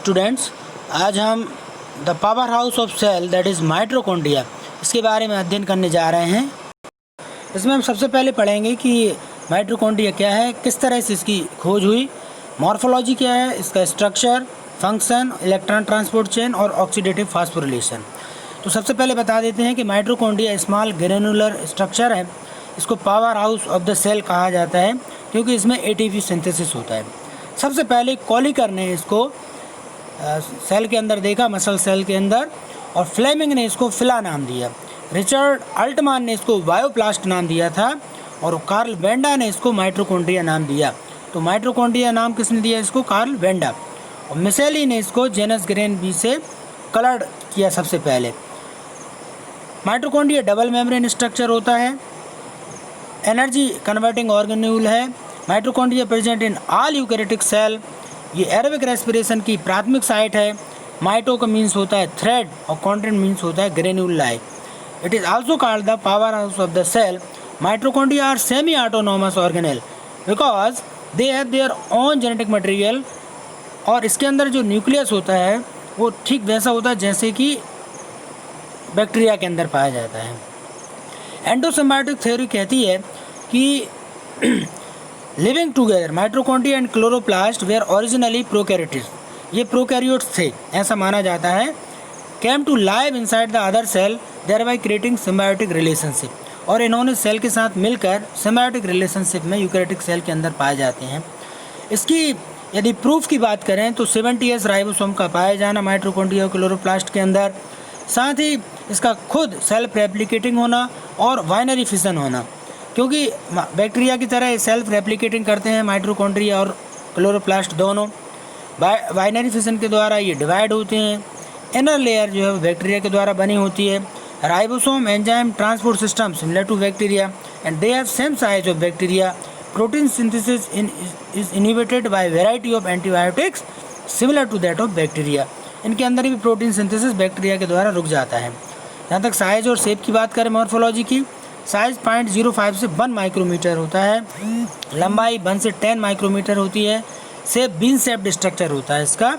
Students, आज हम the power house of cell that is mitochondria इसके बारे में अध्ययन करने जा रहे हैं। इसमें हम सबसे पहले पढ़ेंगे कि माइटोकॉन्ड्रिया क्या है, किस तरह से इसकी खोज हुई, मॉर्फोलॉजी क्या है, इसका structure, function, electron transport chain और ऑक्सीडेटिव फास्फोरिलेशन। तो सबसे पहले बता देते हैं कि माइटोकॉन्ड्रिया स्मॉल ग्रेनुलर स्ट्रक्चर है। इसको power house of the cell कहा जाता है क्योंकि इसमें एटीपी सिंथेसिस होता है। सबसे पहले कॉलिकर ने इसको सेल के अंदर देखा, मसल सेल के अंदर, और फ्लेमिंग ने इसको फिला नाम दिया। रिचर्ड अल्टमान ने इसको बायोप्लास्ट नाम दिया था और कार्ल वेंडा ने इसको माइटोकॉन्ड्रिया नाम दिया। तो माइटोकॉन्ड्रिया नाम किसने दिया इसको? Karl Wanda. और मिसेली ने इसको जेनस ग्रेन बी से कलर्ड किया सबसे पहले। माइटोकॉन्ड्रिया डबल मेम्ब्रेन स्ट्रक्चर होता है, एनर्जी कन्वर्टिंग ऑर्गेन्यूल है। Mitochondria present in all eukaryotic cell. ये एरोबिक रेस्पिरेशन की प्राथमिक साइट है। माइटो का मीन्स होता है थ्रेड और कॉन्टेंट मीन्स होता है granule like. It is also called the power house of the cell. Mitochondria are semi autonomous organelle because they have their own genetic material. और इसके अंदर जो न्यूक्लियस होता है वो ठीक वैसा होता है जैसे कि बैक्टीरिया के अंदर पाया जाता है। एंडोसिम्बायोटिक थ्योरी कहती है कि living together mitochondria and chloroplast were originally prokaryotes. ये प्रोकैरियोट्स थे, ऐसा माना जाता है। Came to live inside the other cell thereby creating symbiotic relationship. और इन्होंने सेल के साथ मिलकर सिम्बायोटिक रिलेशनशिप में यूकैरियोटिक सेल के अंदर पाए जाते हैं। इसकी यदि प्रूफ की बात करें तो 70S राइबोसोम का पाया जाना माइटोकॉन्ड्रिया और क्लोरोप्लास्ट के अंदर, साथ ही इसका खुद सेल्फ रेप्लिकेटिंग होना और बाइनरी फिशन होना, क्योंकि बैक्टीरिया की तरह सेल्फ रेप्लिकेटिंग करते हैं माइटोकॉन्ड्रिया और क्लोरोप्लास्ट दोनों। बाइनरी फिशन के द्वारा ये डिवाइड होते हैं। इनर लेयर जो है बैक्टीरिया के द्वारा बनी होती है। Ribosome enzyme transport system similar to bacteria and they have same size of bacteria. Protein synthesis is inhibited by variety of antibiotics similar to that of bacteria. इनके अंदर भी प्रोटीन सिंथेसिस बैक्टीरिया के द्वारा रुक जाता है। जहाँ तक साइज और शेप की बात करें मॉर्फोलॉजी की, साइज 0.05 से 1 माइक्रोमीटर होता है, लंबाई 1 से 10 माइक्रोमीटर होती है। शेप बीन शेप्ड स्ट्रक्चर होता है इसका।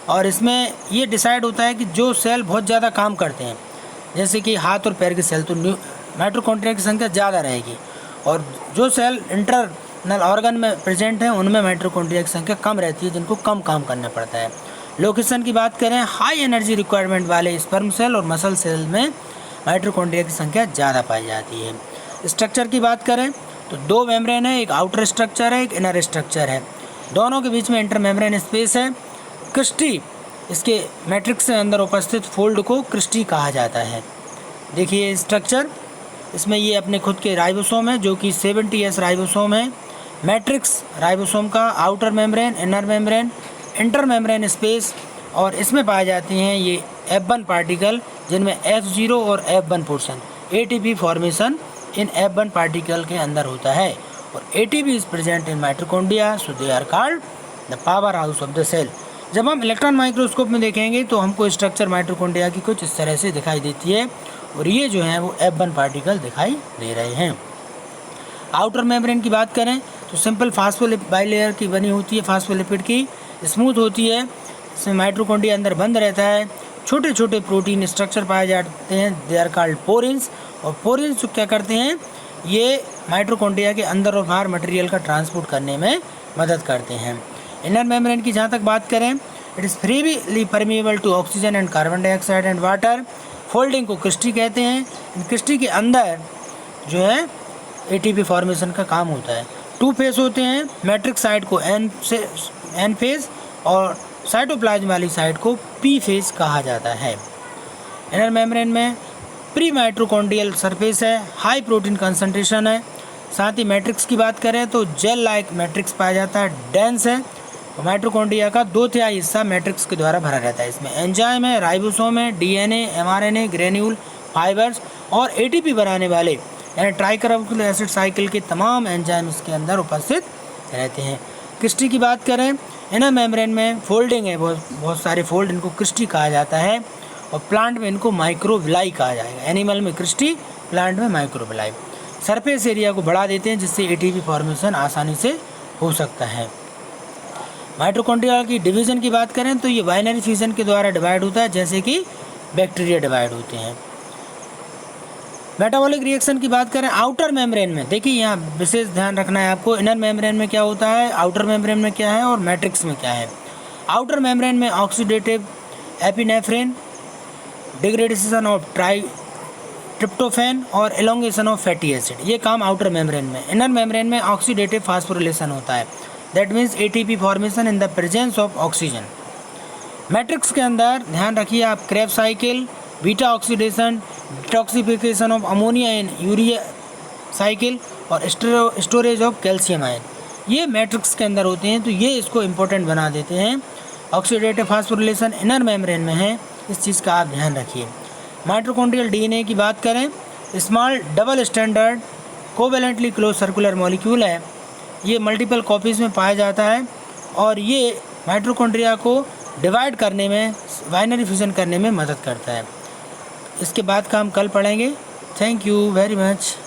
और इसमें ये डिसाइड होता है कि जो सेल बहुत ज़्यादा काम करते हैं, जैसे कि हाथ और पैर के सेल, तो माइटोकॉन्ड्रिया की संख्या ज़्यादा रहेगी, और जो सेल इंटरनल ऑर्गन में प्रेजेंट हैं उनमें माइटोकॉन्ड्रिया की संख्या कम रहती है, जिनको कम काम करना पड़ता है। लोकेशन की बात करें, हाई एनर्जी रिक्वायरमेंट वाले स्पर्म सेल और मसल सेल में माइटोकॉन्ड्रिया की संख्या ज़्यादा पाई जाती है। स्ट्रक्चर की बात करें तो 2 मेम्ब्रेन है, एक आउटर स्ट्रक्चर है, एक इनर स्ट्रक्चर है। दोनों के बीच में इंटर मेम्ब्रेन स्पेस है। क्रिस्टी, इसके मैट्रिक्स के अंदर उपस्थित फोल्ड को क्रिस्टी कहा जाता है। देखिए स्ट्रक्चर, इसमें ये अपने खुद के राइबोसोम है जो कि 70S राइबोसोम है। मैट्रिक्स राइबोसोम का, outer membrane, inner membrane, inter membrane space, और इसमें पाए जाते हैं ये F1 पार्टिकल जिनमें F0 और F1 portion. ATP formation in F1 particle के अंदर होता है और ATP is present in mitochondria, so they are called the power house of the cell. जब हम इलेक्ट्रॉन माइक्रोस्कोप में देखेंगे तो हमको स्ट्रक्चर माइटोकॉन्ड्रिया की कुछ इस तरह से दिखाई देती है, और ये जो है वो F1 पार्टिकल दिखाई दे रहे हैं। आउटर मेम्ब्रेन की बात करें तो सिंपल फास्फोलिपिड बाइलेयर की बनी होती है, फास्फोलिपिड की, स्मूथ होती है। इसमें माइटोकॉन्ड्रिया अंदर बंद रहता है। छोटे छोटे प्रोटीन स्ट्रक्चर पाए जाते हैं, दे आर कॉल्ड पोरिन्स। और पोरिन्स क्या करते हैं, ये माइटोकॉन्ड्रिया के अंदर और बाहर मटेरियल का ट्रांसपोर्ट करने में मदद करते हैं। इनर मेम्ब्रेन की जहाँ तक बात करें, it is freely permeable to oxygen and carbon dioxide and water. Folding को क्रिस्टी कहते हैं। क्रिस्टी के अंदर जो है ATP फॉर्मेशन का काम होता है। 2 फेस होते हैं, मैट्रिक्स साइड को N फेस और साइटोप्लाज्म वाली साइड को P फेस कहा जाता है। इनर मेम्ब्रेन में प्री माइटोकॉन्ड्रियल सरफेस है, हाई प्रोटीन कंसंट्रेशन है। साथ ही मैट्रिक्स की बात करें तो जेल लाइक मैट्रिक्स पाया जाता है, डेंस है। माइटोकॉन्ड्रिया का 2/3 हिस्सा मैट्रिक्स के द्वारा भरा रहता है। इसमें एंजाइम है, राइबोसोम है, DNA, mRNA, ग्रेन्यूल, फाइबर्स और ATP बनाने वाले यानी ट्राइकार्बोक्सिलिक एसिड साइकिल के तमाम एंजाइम इसके अंदर उपस्थित रहते हैं। क्रिस्टी की बात करें, इनर मेम्ब्रेन में फोल्डिंग है, बहुत सारे फोल्ड, इनको क्रिस्टी कहा जाता है। और प्लांट में इनको माइक्रोविलाई कहा जाएगा। एनिमल में क्रिस्टी, प्लांट में माइक्रोविलाई। सरफेस एरिया को बढ़ा देते हैं जिससे ATP फॉर्मेशन आसानी से हो सकता है। माइटोकॉन्ड्रिया की डिवीज़न की बात करें तो ये बाइनरी फ्यूजन के द्वारा डिवाइड होता है, जैसे कि बैक्टीरिया डिवाइड होते हैं। मेटाबॉलिक रिएक्शन की बात करें आउटर मेम्ब्रेन में, देखिए यहाँ विशेष ध्यान रखना है आपको, इनर मेम्ब्रेन में क्या होता है, आउटर मेम्ब्रेन में क्या है और मैट्रिक्स में क्या है। आउटर मेम्ब्रेन में oxidative epinephrine, degradation of tryptophan और एलोंगेशन ऑफ फैटी एसिड, ये काम आउटर मेम्ब्रेन में। इनर मेम्ब्रेन में ऑक्सीडेटिव फास्फोरिलेशन होता है, that means ATP formation in the presence of oxygen. Matrix के अंदर ध्यान रखिए आप, Krebs cycle, beta oxidation, detoxification of ammonia in urea cycle और स्टोरेज ऑफ कैल्शियम आयन, ये मैट्रिक्स के अंदर होते हैं, तो ये इसको इम्पोर्टेंट बना देते हैं। ऑक्सीडेटिव फास्फोरिलेशन इनर मेम्ब्रेन में है, इस चीज़ का आप ध्यान रखिए। माइटोकॉन्ड्रियल डीएनए की बात करें, small double standard covalently close circular molecule है, ये मल्टीपल कॉपीज़ में पाया जाता है और ये माइटोकॉन्ड्रिया को डिवाइड करने में, बाइनरी फ्यूजन करने में मदद करता है। इसके बाद का हम कल पढ़ेंगे। Thank you very much.